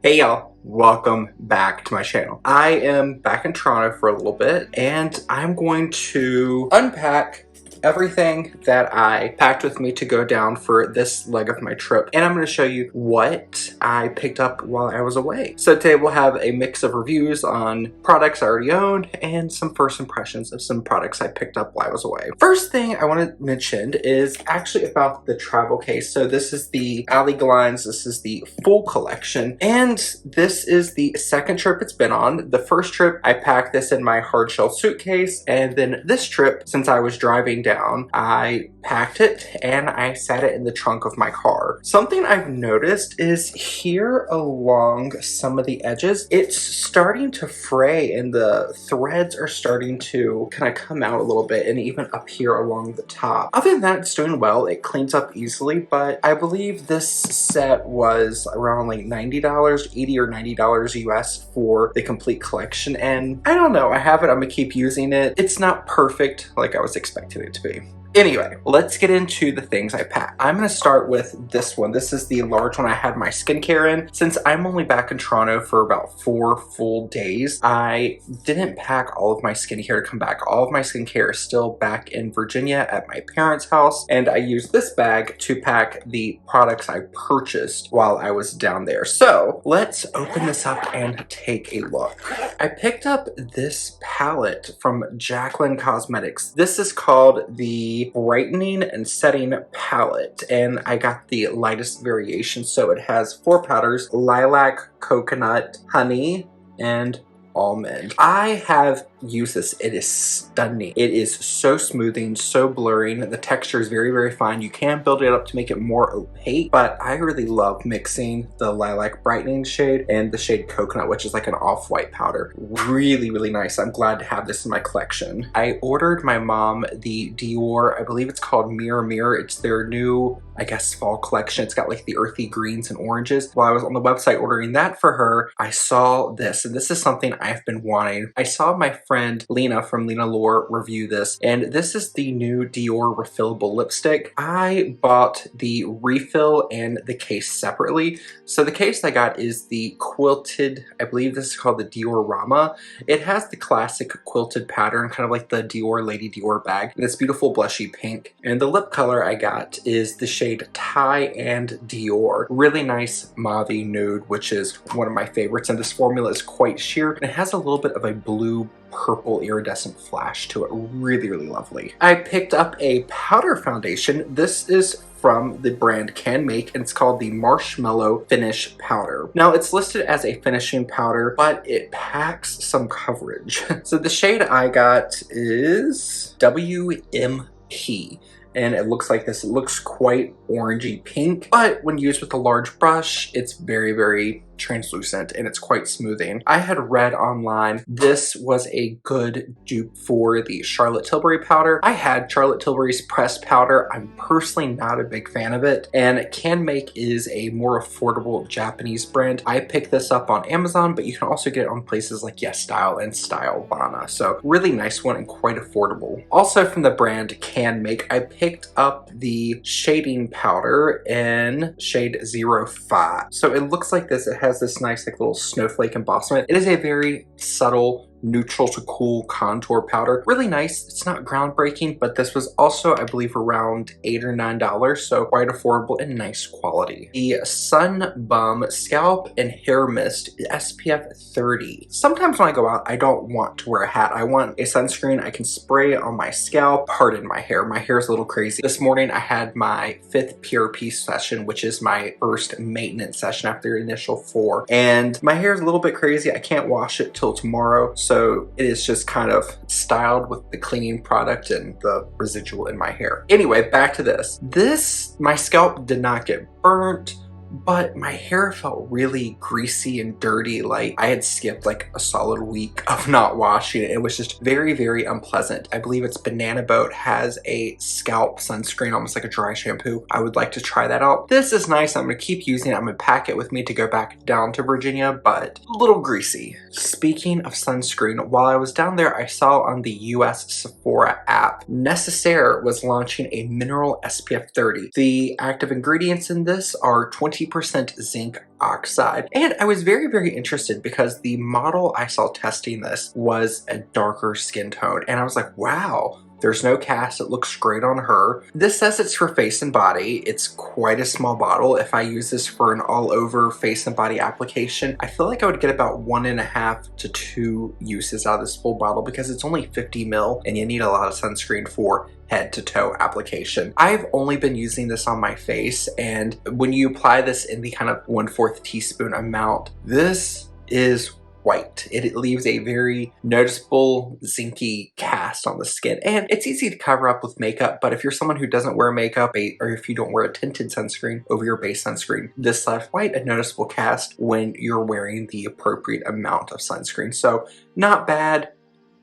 Hey y'all, welcome back to my channel. I am back in Toronto for a little bit and I'm going to unpack everything that I packed with me to go down for this leg of my trip, and I'm going to show you what I picked up while I was away. So today we'll have a mix of reviews on products I already owned and some first impressions of some products I picked up while I was away. First thing I want to mention is actually about the travel case. So this is the Allie Glines, this is the full collection, and this is the second trip it's been on. The first trip I packed this in my hard shell suitcase, and then this trip, since I was driving down, I packed it and I sat it in the trunk of my car. Something I've noticed is here along some of the edges, it's starting to fray and the threads are starting to kind of come out a little bit, and even up here along the top. Other than that, it's doing well. It cleans up easily, but I believe this set was around like $90, $80 or $90 US for the complete collection, and I don't know, I have it, I'm gonna keep using it. It's not perfect like I was expecting it to be. Anyway, let's get into the things I packed. I'm going to start with this one. This is the large one I had my skincare in. Since I'm only back in Toronto for about 4 full days, I didn't pack all of my skincare to come back. All of my skincare is still back in Virginia at my parents' house, and I used this bag to pack the products I purchased while I was down there. So let's open this up and take a look. I picked up this palette from Jaclyn Cosmetics. This is called the Brightening and Setting palette, and I got the lightest variation. So it has 4 powders: lilac, coconut, honey, and almond. I have used this. It is stunning. It is so smoothing, so blurring. The texture is very, very fine. You can build it up to make it more opaque, but I really love mixing the lilac brightening shade and the shade coconut, which is like an off-white powder. Really, really nice. I'm glad to have this in my collection. I ordered my mom the Dior, I believe it's called Mirror Mirror. It's their new, I guess, fall collection. It's got like the earthy greens and oranges. While I was on the website ordering that for her, I saw this, and this is something I've been wanting. I saw my friend Lena from Lena Lore review this, and this is the new Dior refillable lipstick. I bought the refill and the case separately. So the case I got is the quilted, I believe this is called the Dior Rama. It has the classic quilted pattern, kind of like the Dior Lady Dior bag, and it's beautiful blushy pink. And the lip color I got is the shade Thai and Dior. Really nice mauvey nude, which is one of my favorites, and this formula is quite sheer, and it has a little bit of a blue purple iridescent flash to it. Really, really lovely. I picked up a powder foundation. This is from the brand Cannage, and it's called the Marshmallow Finish Powder. Now, it's listed as a finishing powder, but it packs some coverage. So the shade I got is WMP. And it looks like this. It looks quite orangey pink, but when used with a large brush, it's very, very translucent and it's quite smoothing. I had read online this was a good dupe for the Charlotte Tilbury powder. I had Charlotte Tilbury's pressed powder. I'm personally not a big fan of it, and Cannage is a more affordable Japanese brand. I picked this up on Amazon, but you can also get it on places like Yes Style and Stylevana. So really nice one and quite affordable. Also from the brand Cannage, I picked up the shading powder in shade 05. So it looks like this. It has this nice like little snowflake embossment. It is a very subtle neutral to cool contour powder. Really nice. It's not groundbreaking, but this was also, I believe, around $8 or $9, so quite affordable and nice quality. The Sun Bum Scalp and Hair Mist SPF 30. Sometimes when I go out, I don't want to wear a hat. I want a sunscreen I can spray on my scalp, pardon my hair. My hair is a little crazy. This morning I had my 5th PRP session, which is my first maintenance session after the initial 4, and my hair is a little bit crazy. I can't wash it till tomorrow, so it is just kind of styled with the cleaning product and the residual in my hair. Anyway, back to this. My scalp did not get burnt, but my hair felt really greasy and dirty, like I had skipped like a solid week of not washing it. It was just very, very unpleasant. I believe it's Banana Boat has a scalp sunscreen, almost like a dry shampoo. I would like to try that out. This is nice. I'm gonna keep using it. I'm gonna pack it with me to go back down to Virginia, but a little greasy. Speaking of sunscreen, while I was down there, I saw on the US Sephora app, Necessaire was launching a mineral SPF 30. The active ingredients in this are 20 20% zinc oxide. And I was very, very interested because the model I saw testing this was a darker skin tone. And I was like, wow, there's no cast. It looks great on her. This says it's for face and body. It's quite a small bottle. If I use this for an all over face and body application, I feel like I would get about 1.5 to 2 uses out of this full bottle because it's only 50 ml and you need a lot of sunscreen for head to toe application. I've only been using this on my face, and when you apply this in the kind of 1/4 teaspoon amount, this is white. It leaves a very noticeable zinky cast on the skin, and it's easy to cover up with makeup, but if you're someone who doesn't wear makeup or if you don't wear a tinted sunscreen over your base sunscreen, this left quite a noticeable cast when you're wearing the appropriate amount of sunscreen. So not bad.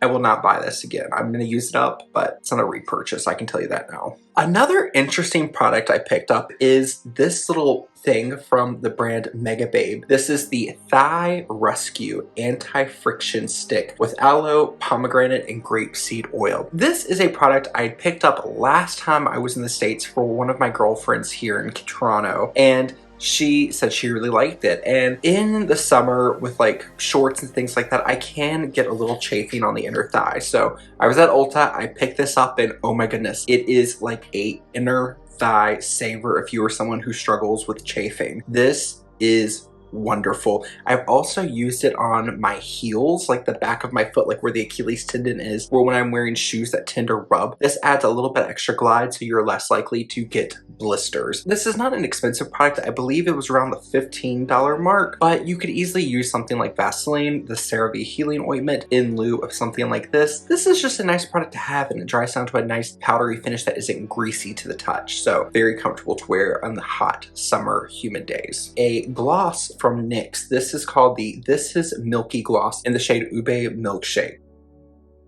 I will not buy this again. I'm going to use it up, but it's not a repurchase. I can tell you that now. Another interesting product I picked up is this little thing from the brand Megababe. This is the Thigh Rescue Anti-Friction Stick with aloe, pomegranate, and grapeseed oil. This is a product I picked up last time I was in the States for one of my girlfriends here in Toronto, and she said she really liked it. And in the summer with like shorts and things like that, I can get a little chafing on the inner thigh. So I was at Ulta, I picked this up, and oh my goodness, it is like a inner thigh saver if you are someone who struggles with chafing. This is wonderful. I've also used it on my heels, like the back of my foot, like where the Achilles tendon is, or when I'm wearing shoes that tend to rub. This adds a little bit extra glide so you're less likely to get blisters. This is not an expensive product. I believe it was around the $15 mark, but you could easily use something like Vaseline, the CeraVe Healing Ointment, in lieu of something like this. This is just a nice product to have, and it dries down to a nice powdery finish that isn't greasy to the touch. So very comfortable to wear on the hot summer humid days. A gloss from NYX. This is called the This Is Milky gloss in the shade Ube Milkshake.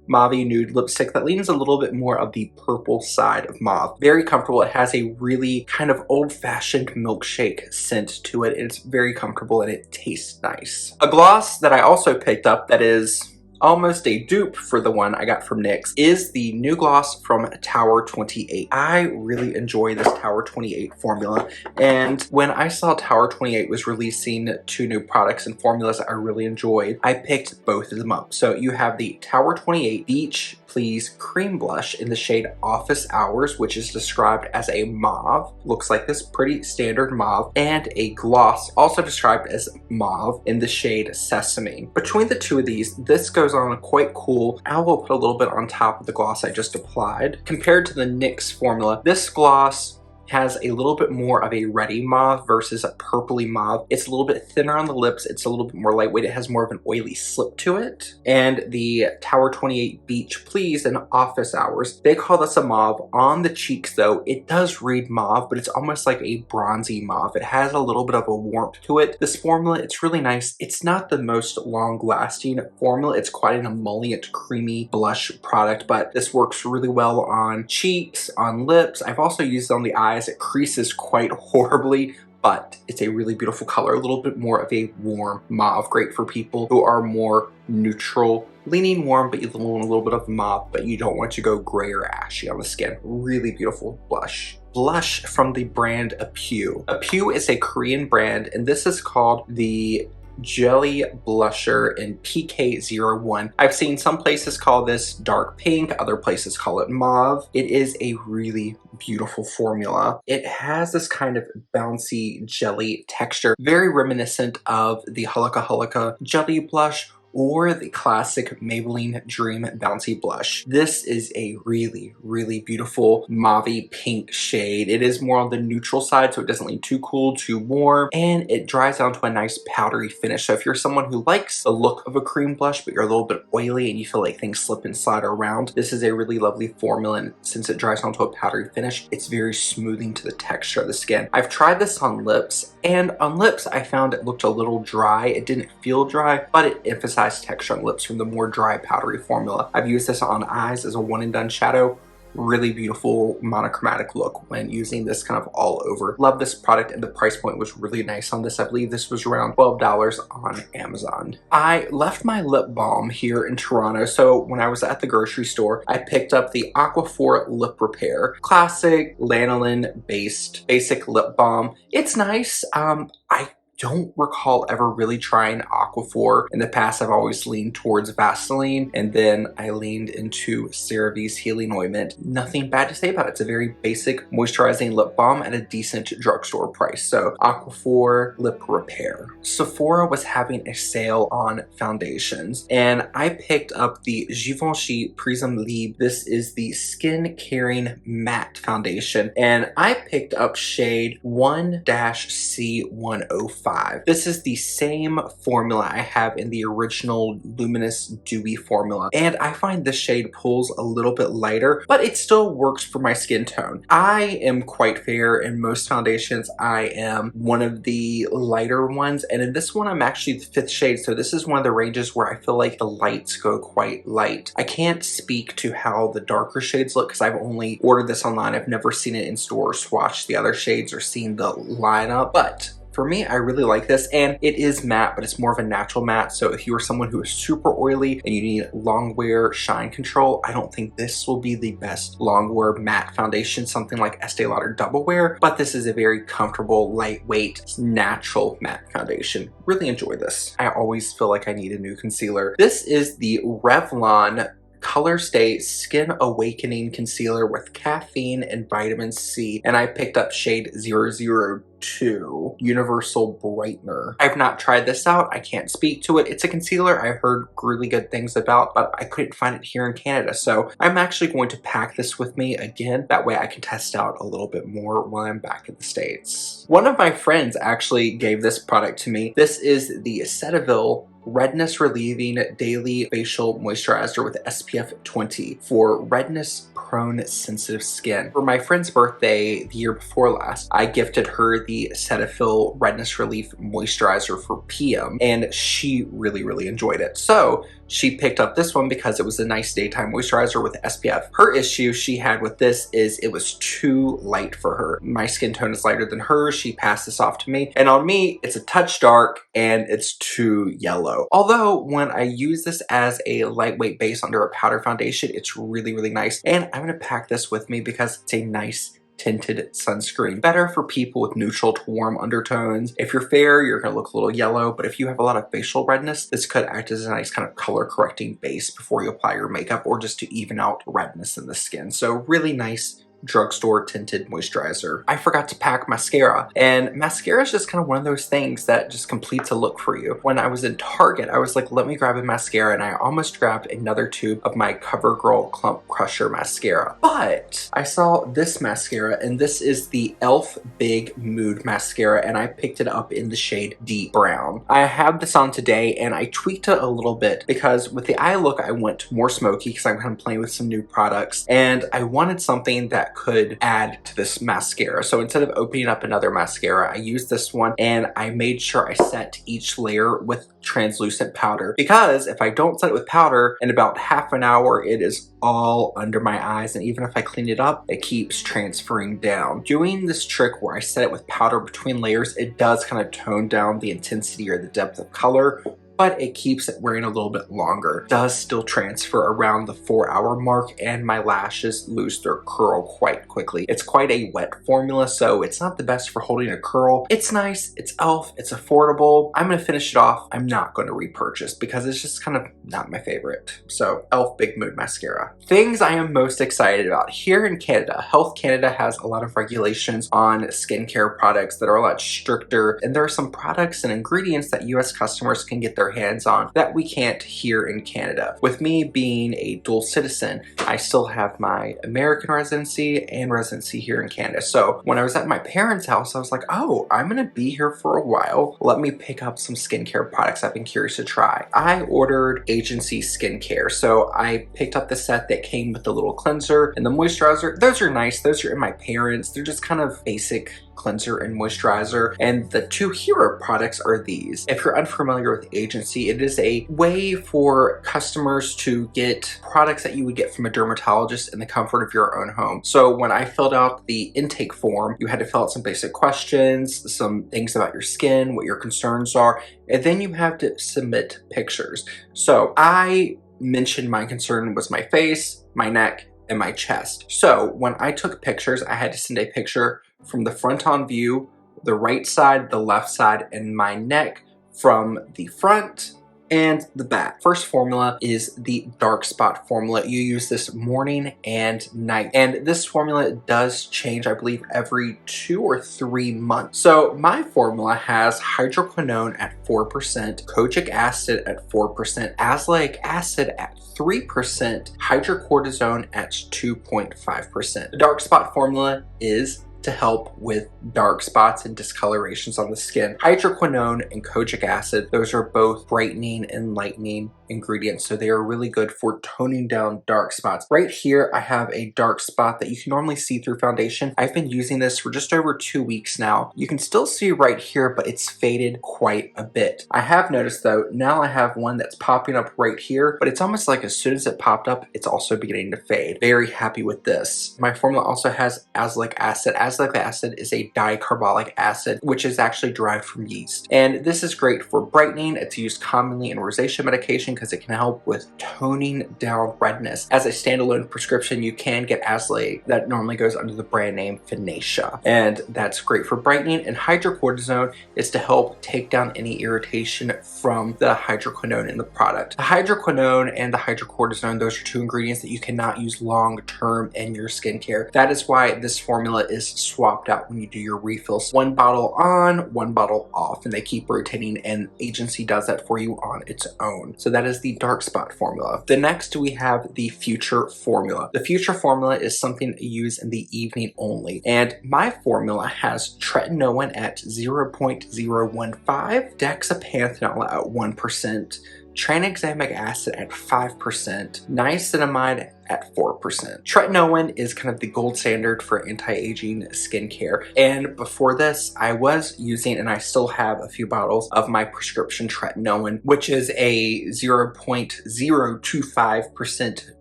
Mauve nude lipstick that leans a little bit more of the purple side of mauve. Very comfortable. It has a really kind of old-fashioned milkshake scent to it. It's very comfortable and it tastes nice. A gloss that I also picked up that is almost a dupe for the one I got from NYX is the new gloss from Tower 28. I really enjoy this Tower 28 formula, and when I saw Tower 28 was releasing 2 new products and formulas I really enjoyed, I picked both of them up. So you have the Tower 28 BeachPlease Cream Blush in the shade Office Hours, which is described as a mauve. Looks like this pretty standard mauve, and a gloss also described as mauve in the shade Sesame. Between the two of these, this goes on quite cool. I will put a little bit on top of the gloss I just applied. Compared to the NYX formula, this gloss has a little bit more of a reddy mauve versus a purpley mauve. It's a little bit thinner on the lips. It's a little bit more lightweight. It has more of an oily slip to it. And the Tower 28 Beach Please and Office Hours, they call this a mauve. On the cheeks though, it does read mauve, but it's almost like a bronzy mauve. It has a little bit of a warmth to it. This formula, it's really nice. It's not the most long-lasting formula. It's quite an emollient, creamy blush product, but this works really well on cheeks, on lips. I've also used it on the eyes. It creases quite horribly, but it's a really beautiful color, a little bit more of a warm mauve. Great for people who are more neutral, leaning warm, but you want a little bit of mauve, but you don't want to go gray or ashy on the skin. Really beautiful blush. Blush from the brand Apu. Apu is a Korean brand, and this is called the Jelly Blusher in PK01. I've seen some places call this dark pink, other places call it mauve. It is a really beautiful formula. It has this kind of bouncy jelly texture, very reminiscent of the Hulka Hulka jelly blush or the classic Maybelline Dream Bouncy Blush. This is a really, really beautiful mauve pink shade. It is more on the neutral side, so it doesn't lean too cool, too warm, and it dries down to a nice powdery finish. So if you're someone who likes the look of a cream blush, but you're a little bit oily and you feel like things slip and slide around, this is a really lovely formula, and since it dries down to a powdery finish, it's very smoothing to the texture of the skin. I've tried this on lips, and on lips I found it looked a little dry. It didn't feel dry, but it emphasized texture on lips from the more dry powdery formula. I've used this on eyes as a one and done shadow. really beautiful monochromatic look when using this kind of all over. Love this product, and the price point was really nice on this. I believe this was around $12 on Amazon. I left my lip balm here in Toronto, so when I was at the grocery store, I picked up the Aquaphor Lip Repair. Classic lanolin based basic lip balm. It's nice. I don't recall ever really trying Aquaphor. In the past, I've always leaned towards Vaseline, and then I leaned into CeraVe's Healing Ointment. Nothing bad to say about it. It's a very basic moisturizing lip balm at a decent drugstore price. So Aquaphor Lip Repair. Sephora was having a sale on foundations, and I picked up the Givenchy Prism Libre. This is the Skin Caring Matte Foundation, and I picked up shade 1-C105. This is the same formula I have in the original Luminous Dewy formula, and I find this shade pulls a little bit lighter, but it still works for my skin tone. I am quite fair in most foundations. I am one of the lighter ones, and in this one I'm actually the 5th shade, so this is one of the ranges where I feel like the lights go quite light. I can't speak to how the darker shades look because I've only ordered this online. I've never seen it in store or swatched the other shades or seen the lineup, but for me, I really like this, and it is matte, but it's more of a natural matte. So if you are someone who is super oily and you need long wear shine control, I don't think this will be the best long wear matte foundation, something like Estee Lauder Double Wear, but this is a very comfortable, lightweight, natural matte foundation. Really enjoy this. I always feel like I need a new concealer. This is the Revlon Color Stay Skin Awakening Concealer with caffeine and vitamin C, and I picked up shade 002 Universal Brightener. I've not tried this out. I can't speak to it. It's a concealer I've heard really good things about, but I couldn't find it here in Canada, so I'm actually going to pack this with me again. That way I can test out a little bit more while I'm back in the States. One of my friends actually gave this product to me. This is the Cetaphil Redness Relieving Daily Facial Moisturizer with SPF 20 for redness prone sensitive skin. For my friend's birthday the year before last, I gifted her the Cetaphil Redness Relief Moisturizer for PM, and she really enjoyed it. So she picked up this one because it was a nice daytime moisturizer with SPF. Her issue she had with this is it was too light for her. My skin tone is lighter than hers. She passed this off to me, and on me it's a touch dark and it's too yellow. Although when I use this as a lightweight base under a powder foundation, it's really nice, and I'm gonna pack this with me because it's a nice tinted sunscreen. Better for people with neutral to warm undertones. If you're fair, you're gonna look a little yellow, but if you have a lot of facial redness, this could act as a nice kind of color correcting base before you apply your makeup or just to even out redness in the skin. So really nice drugstore tinted moisturizer. I forgot to pack mascara, and mascara is just kind of one of those things that just completes a look for you. When I was in Target, I was like, let me grab a mascara, and I almost grabbed another tube of my CoverGirl Clump Crusher mascara. But I saw this mascara, and this is the e.l.f. Big Mood Mascara, and I picked it up in the shade Deep Brown. I have this on today, and I tweaked it a little bit because with the eye look, I went more smoky because I'm kind of playing with some new products, and I wanted something that could add to this mascara. So instead of opening up another mascara, I used this one, and I made sure I set each layer with translucent powder, because if I don't set it with powder, in about half an hour it is all under my eyes, and even if I clean it up, it keeps transferring down. Doing this trick where I set it with powder between layers, it does kind of tone down the intensity or the depth of color, but it keeps it wearing a little bit longer. It does still transfer around the 4-hour mark, and my lashes lose their curl quite quickly. It's quite a wet formula, so it's not the best for holding a curl. It's nice, it's e.l.f., it's affordable. I'm gonna finish it off. I'm not gonna repurchase because it's just kind of not my favorite. So e.l.f. Big Mood Mascara. Things I am most excited about. Here in Canada, Health Canada has a lot of regulations on skincare products that are a lot stricter, and there are some products and ingredients that US customers can get their hands on that we can't here in Canada. With me being a dual citizen, I still have my American residency and residency here in Canada. So when I was at my parents' house, I was like, oh, I'm gonna be here for a while. Let me pick up some skincare products I've been curious to try. I ordered Agency Skincare. So I picked up the set that came with the little cleanser and the moisturizer. Those are nice. Those are in my parents. They're just kind of basic cleanser and moisturizer, and the two hero products are these. If you're unfamiliar with Agency, it is a way for customers to get products that you would get from a dermatologist in the comfort of your own home. So when I filled out the intake form, you had to fill out some basic questions, some things about your skin, what your concerns are, and then you have to submit pictures. So I mentioned my concern was my face, my neck, and my chest. So when I took pictures, I had to send a picture from the front on view, the right side, the left side, and my neck from the front and the back. First formula is the dark spot formula. You use this morning and night. And this formula does change, I believe, every 2 or 3 months. So my formula has hydroquinone at 4%, kojic acid at 4%, azelaic acid at 3%, hydrocortisone at 2.5%. The dark spot formula is to help with dark spots and discolorations on the skin. Hydroquinone and kojic acid, those are both brightening and lightening ingredients, so they are really good for toning down dark spots. Right here, I have a dark spot that you can normally see through foundation. I've been using this for just over 2 weeks now. You can still see right here, but it's faded quite a bit. I have noticed though, now I have one that's popping up right here, but it's almost like as soon as it popped up, it's also beginning to fade. Very happy with this. My formula also has azelaic acid. Azelaic acid is a dicarbolic acid, which is actually derived from yeast. And this is great for brightening. It's used commonly in rosacea medication because it can help with toning down redness. As a standalone prescription, you can get azelaic that normally goes under the brand name Finacea. And that's great for brightening. And hydrocortisone is to help take down any irritation from the hydroquinone in the product. The hydroquinone and the hydrocortisone, those are two ingredients that you cannot use long term in your skincare. That is why this formula is swapped out when you do your refills. One bottle on, one bottle off, and they keep rotating, and Agency does that for you on its own. So that is the dark spot formula. The next we have the Future formula. The Future formula is something you use in the evening only, and my formula has tretinoin at 0.015, dexapanthenol at 1%, tranexamic acid at 5%, niacinamide at 4%. Tretinoin is kind of the gold standard for anti-aging skincare. And before this, I was using, and I still have a few bottles of my prescription tretinoin, which is a 0.025%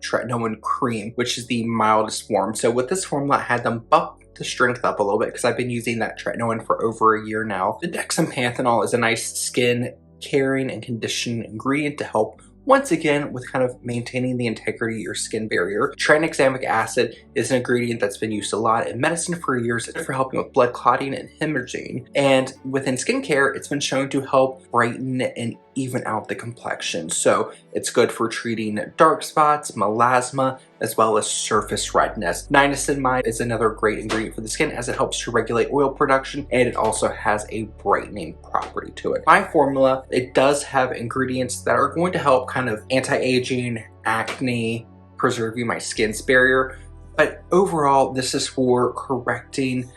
tretinoin cream, which is the mildest form. So with this formula, I had them bump the strength up a little bit because I've been using that tretinoin for over a year now. The dexapanthenol is a nice skin caring and conditioning ingredient to help once again with kind of maintaining the integrity of your skin barrier. Tranexamic acid is an ingredient that's been used a lot in medicine for years for helping with blood clotting and hemorrhaging. And within skincare, it's been shown to help brighten and even out the complexion. So it's good for treating dark spots, melasma, as well as surface redness. Niacinamide is another great ingredient for the skin as it helps to regulate oil production, and it also has a brightening property to it. My formula, it does have ingredients that are going to help kind of anti-aging, acne, preserving my skin's barrier, but overall this is for correcting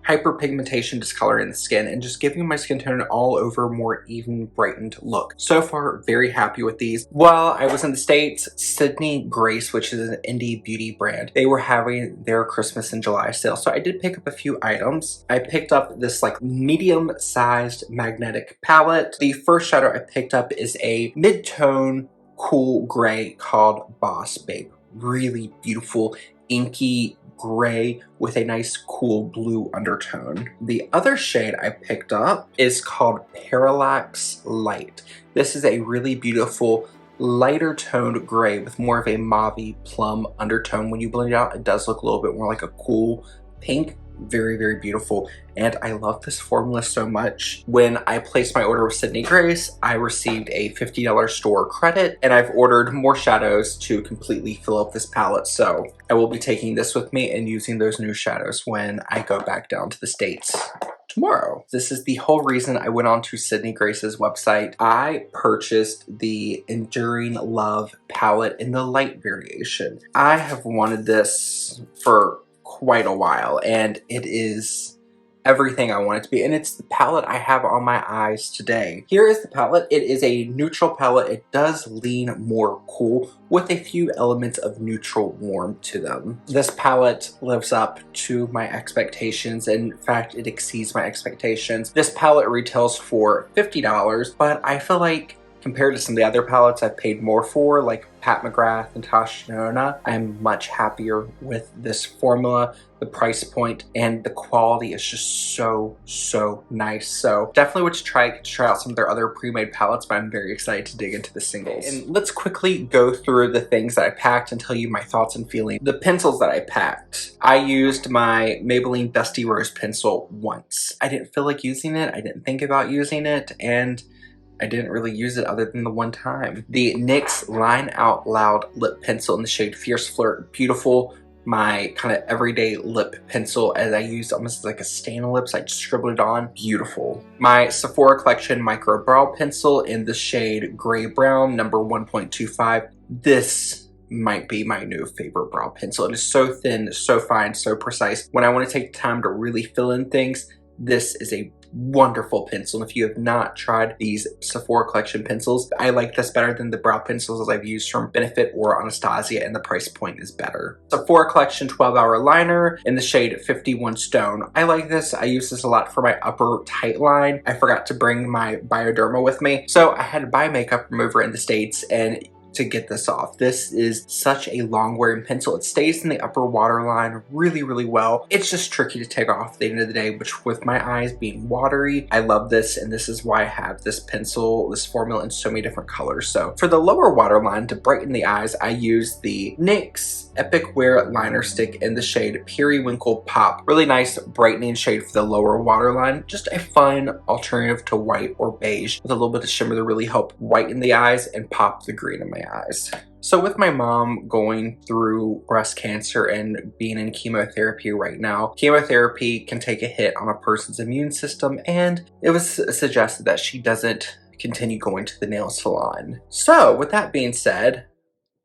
hyperpigmentation, discoloring in the skin, and just giving my skin tone an all over more even brightened look. So far, very happy with these. While I was in the States, Sydney Grace, which is an indie beauty brand, they were having their Christmas in July sale. So I did pick up a few items. I picked up this like medium sized magnetic palette. The first shadow I picked up is a mid-tone cool gray called Boss Babe. Really beautiful, inky gray with a nice cool blue undertone. The other shade I picked up is called Parallax Light. This is a really beautiful lighter toned gray with more of a mauve plum undertone. When you blend it out, it does look a little bit more like a cool pink. Very, very beautiful. And I love this formula so much. When I placed my order with Sydney Grace, I received a $50 store credit, and I've ordered more shadows to completely fill up this palette. So I will be taking this with me and using those new shadows when I go back down to the States tomorrow. This is the whole reason I went on to Sydney Grace's website. I purchased the Enduring Love palette in the light variation. I have wanted this for quite a while, and it is everything I want it to be, and it's the palette I have on my eyes today. Here is the palette. It is a neutral palette. It does lean more cool with a few elements of neutral warm to them. This palette lives up to my expectations. In fact, it exceeds my expectations. This palette retails for $50, but I feel like compared to some of the other palettes I've paid more for, like Pat McGrath and ShineOn, I'm much happier with this formula. The price point and the quality is just so nice. So definitely would try out some of their other pre-made palettes, but I'm very excited to dig into the singles. And let's quickly go through the things that I packed and tell you my thoughts and feelings. The pencils that I packed. I used my Maybelline Dusty Rose pencil once. I didn't feel like using it. I didn't think about using it, and I didn't really use it other than the one time. The NYX Line Out Loud lip pencil in the shade Fierce Flirt. Beautiful. My kind of everyday lip pencil, as I used almost like a stain on lips. I just scribbled it on. Beautiful. My Sephora Collection Micro Brow Pencil in the shade Gray Brown, number 1.25. This might be my new favorite brow pencil. It is so thin, so fine, so precise. When I want to take time to really fill in things, this is a wonderful pencil. And if you have not tried these Sephora Collection pencils, I like this better than the brow pencils I've used from Benefit or Anastasia, and the price point is better. Sephora Collection 12-hour liner in the shade 51 Stone. I like this. I use this a lot for my upper tight line. I forgot to bring my Bioderma with me, so I had to buy a makeup remover in the States and to get this off. This is such a long wearing pencil. It stays in the upper waterline really well. It's just tricky to take off at the end of the day, which with my eyes being watery, I love this, and this is why I have this pencil, this formula in so many different colors. So for the lower waterline to brighten the eyes, I use the NYX Epic Wear Liner Stick in the shade Periwinkle Pop. Really nice brightening shade for the lower waterline. Just a fun alternative to white or beige with a little bit of shimmer to really help whiten the eyes and pop the green in my eyes. So with my mom going through breast cancer and being in chemotherapy right now, chemotherapy can take a hit on a person's immune system, and it was suggested that she doesn't continue going to the nail salon. So with that being said,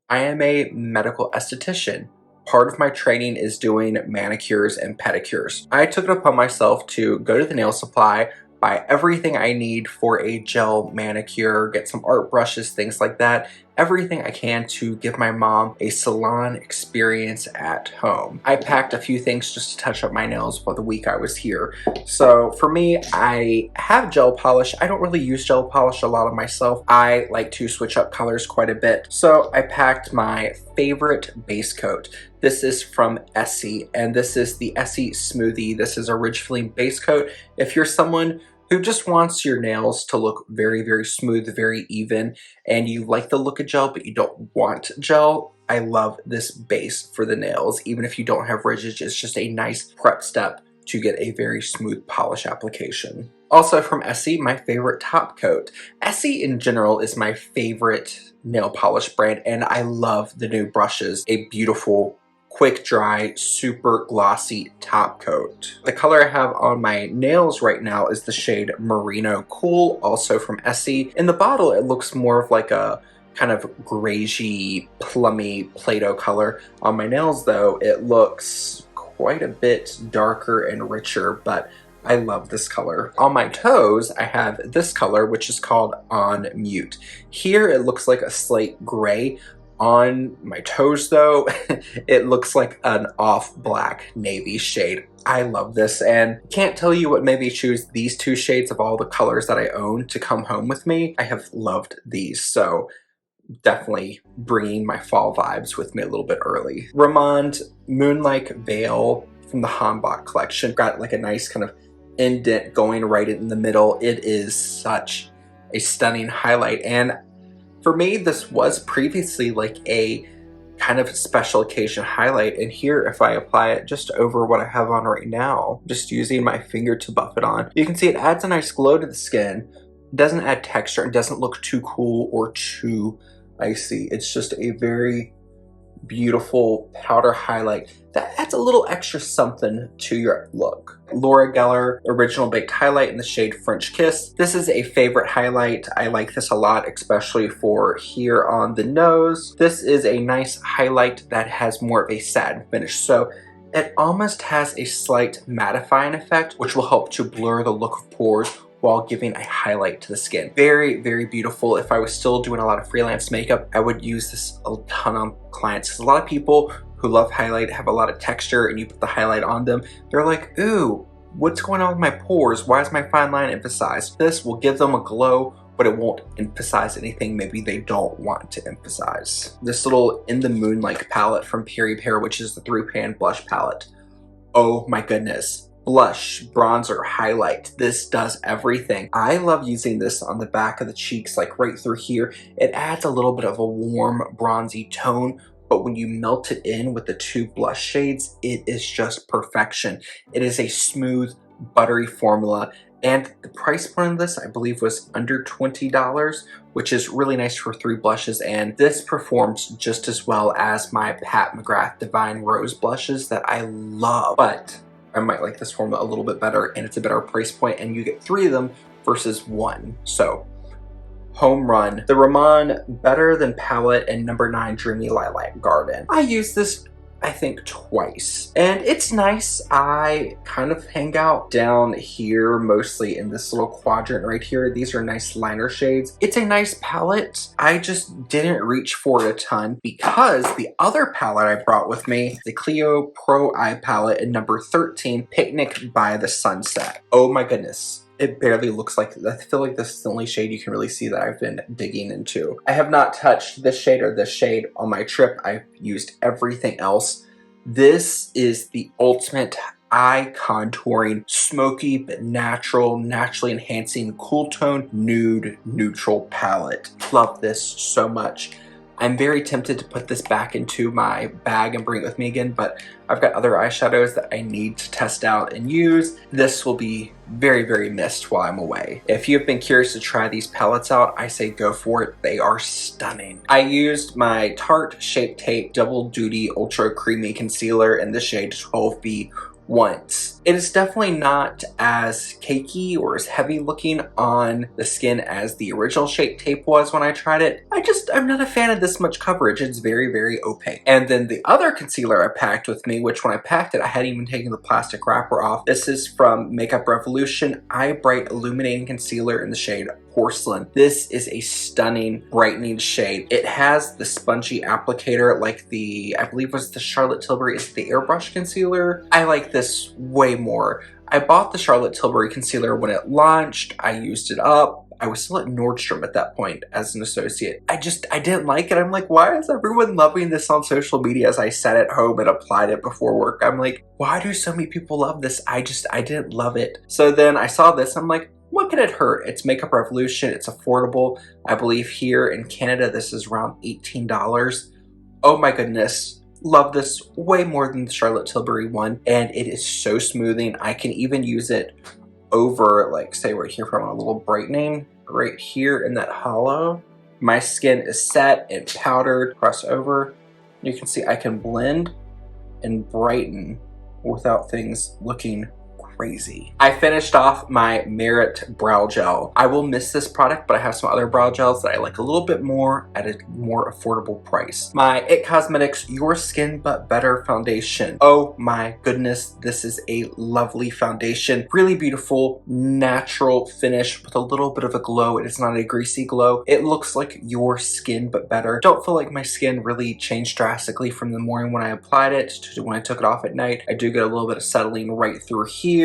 I am a medical esthetician. Part of my training is doing manicures and pedicures. I took it upon myself to go to the nail supply, buy everything I need for a gel manicure, get some art brushes, things like that. Everything I can to give my mom a salon experience at home. I packed a few things just to touch up my nails for the week I was here. So for me, I have gel polish. I don't really use gel polish a lot of myself. I like to switch up colors quite a bit. So I packed my favorite base coat. This is from Essie, and this is the Essie Smoothie. This is a Ridge Filling base coat. If you're someone who just wants your nails to look very smooth, very even, and you like the look of gel but you don't want gel, I love this base for the nails. Even if you don't have ridges, it's just a nice prep step to get a very smooth polish application. Also from Essie, my favorite top coat. Essie in general is my favorite nail polish brand, and I love the new brushes. A beautiful, quick dry, super glossy top coat. The color I have on my nails right now is the shade Merino Cool, also from Essie. In the bottle, it looks more of like a kind of grayish, plummy Play-Doh color. On my nails though, it looks quite a bit darker and richer, but I love this color. On my toes, I have this color, which is called On Mute. Here, it looks like a slate gray. On my toes though, it looks like an off black navy shade. I love this, and can't tell you what made me choose these two shades of all the colors that I own to come home with me. I have loved these, so definitely bringing my fall vibes with me a little bit early. Ramond Moonlight Veil from the Hanbok collection. Got like a nice kind of indent going right in the middle. It is such a stunning highlight, and for me, this was previously like a kind of special occasion highlight, and here if I apply it just over what I have on right now, just using my finger to buff it on, you can see it adds a nice glow to the skin. It doesn't add texture, it doesn't look too cool or too icy. It's just a very beautiful powder highlight that adds a little extra something to your look. Laura Geller Original Baked Highlight in the shade French Kiss. This is a favorite highlight. I like this a lot, especially for here on the nose. This is a nice highlight that has more of a satin finish. So It almost has a slight mattifying effect, which will help to blur the look of pores while giving a highlight to the skin. Very, very beautiful. If I was still doing a lot of freelance makeup, I would use this a ton on clients, because a lot of people who love highlight have a lot of texture, and you put the highlight on them, they're like, ooh, what's going on with my pores? Why is my fine line emphasized? This will give them a glow, but it won't emphasize anything maybe they don't want to emphasize. This little In the Moonlight palette from Peri Pear, which is the 3-pan blush palette. Oh my goodness. Blush, bronzer, highlight. This does everything. I love using this on the back of the cheeks, like right through here. It adds a little bit of a warm, bronzy tone, but when you melt it in with the 2 blush shades, it is just perfection. It is a smooth, buttery formula, and the price point of this, I believe, was under $20, which is really nice for 3 blushes, and this performs just as well as my Pat McGrath Divine Rose blushes that I love, but I might like this formula a little bit better, and it's a better price point, and you get 3 of them versus 1. So, home run. The Ramon Better Than palette and number 9 Dreamy Lilac Garden. I use this, I think, twice, and it's nice. I kind of hang out down here, mostly in this little quadrant right here. These are nice liner shades. It's a nice palette. I just didn't reach for it a ton because the other palette I brought with me, the Clio Pro Eye palette in number 13, Picnic by the Sunset. Oh my goodness. It barely looks like, I feel like this is the only shade you can really see that I've been digging into. I have not touched this shade or this shade on my trip. I've used everything else. This is the ultimate eye contouring, smoky but natural, naturally enhancing, cool tone, nude, neutral palette. Love this so much. I'm very tempted to put this back into my bag and bring it with me again, but I've got other eyeshadows that I need to test out and use. This will be very, very missed while I'm away. If you've been curious to try these palettes out, I say go for it. They are stunning. I used my Tarte Shape Tape Double Duty Ultra Creamy Concealer in the shade 12B once. It is definitely not as cakey or as heavy looking on the skin as the original Shape Tape was when I tried it. I'm not a fan of this much coverage. It's very, very opaque. And then the other concealer I packed with me, which when I packed it, I hadn't even taken the plastic wrapper off. This is from Makeup Revolution Eye Bright Illuminating Concealer in the shade Porcelain. This is a stunning brightening shade. It has the spongy applicator like the, I believe was the Charlotte Tilbury, is the airbrush concealer. I like this way more. I bought the Charlotte Tilbury concealer when it launched. I used it up. I was still at Nordstrom at that point as an associate. I didn't like it. I'm like, why is everyone loving this on social media? As I sat at home and applied it before work, I'm like, why do so many people love this? I didn't love it. So then I saw this, I'm like, what could it hurt? It's Makeup Revolution, it's affordable. I believe here in Canada, this is around $18. Oh my goodness. Love this way more than the Charlotte Tilbury one, and it is so smoothing. I can even use it over, like, say right here from a little brightening, right here in that hollow. My skin is set and powdered, press over. You can see I can blend and brighten without things looking crazy. I finished off my Merit Brow Gel. I will miss this product, but I have some other brow gels that I like a little bit more at a more affordable price. My IT Cosmetics Your Skin But Better Foundation. Oh my goodness, this is a lovely foundation. Really beautiful, natural finish with a little bit of a glow. It is not a greasy glow. It looks like your skin but better. Don't feel like my skin really changed drastically from the morning when I applied it to when I took it off at night. I do get a little bit of settling right through here.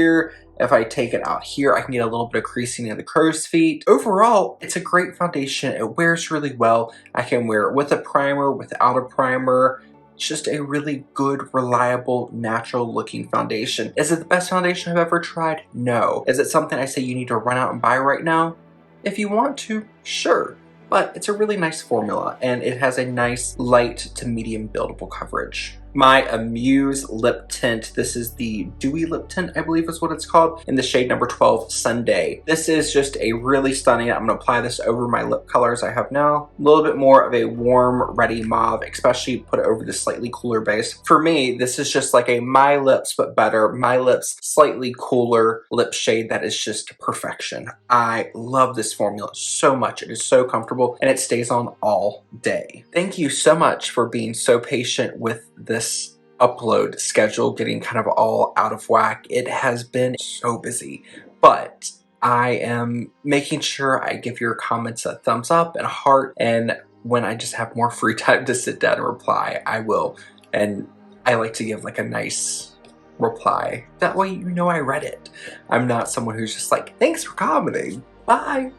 If I take it out here, I can get a little bit of creasing in the crow's feet. Overall, it's a great foundation. It wears really well. I can wear it with a primer, without a primer. It's just a really good, reliable, natural looking foundation. Is it the best foundation I've ever tried? No. Is it something I say you need to run out and buy right now? If you want to, sure. But it's a really nice formula, and it has a nice light to medium buildable coverage. My Amuse lip tint, this is the Dewy lip tint, I believe is what it's called, in the shade number 12, Sunday. This is just a really stunning, I'm gonna apply this over my lip colors I have now. A little bit more of a warm, ready mauve, especially put it over the slightly cooler base. For me, this is just like a My Lips but better, My Lips slightly cooler lip shade that is just perfection. I love this formula so much. It is so comfortable and it stays on all day. Thank you so much for being so patient with this upload schedule getting kind of all out of whack. It has been so busy, but I am making sure I give your comments a thumbs up and a heart, and when I just have more free time to sit down and reply, I will. And I like to give like a nice reply. That way you know I read it. I'm not someone who's just like, thanks for commenting, bye.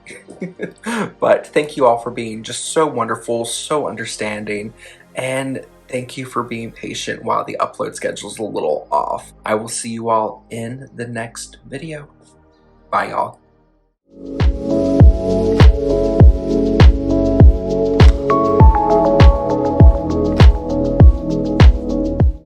But thank you all for being just so wonderful, so understanding, and thank you for being patient while the upload schedule is a little off. I will see you all in the next video. Bye, y'all.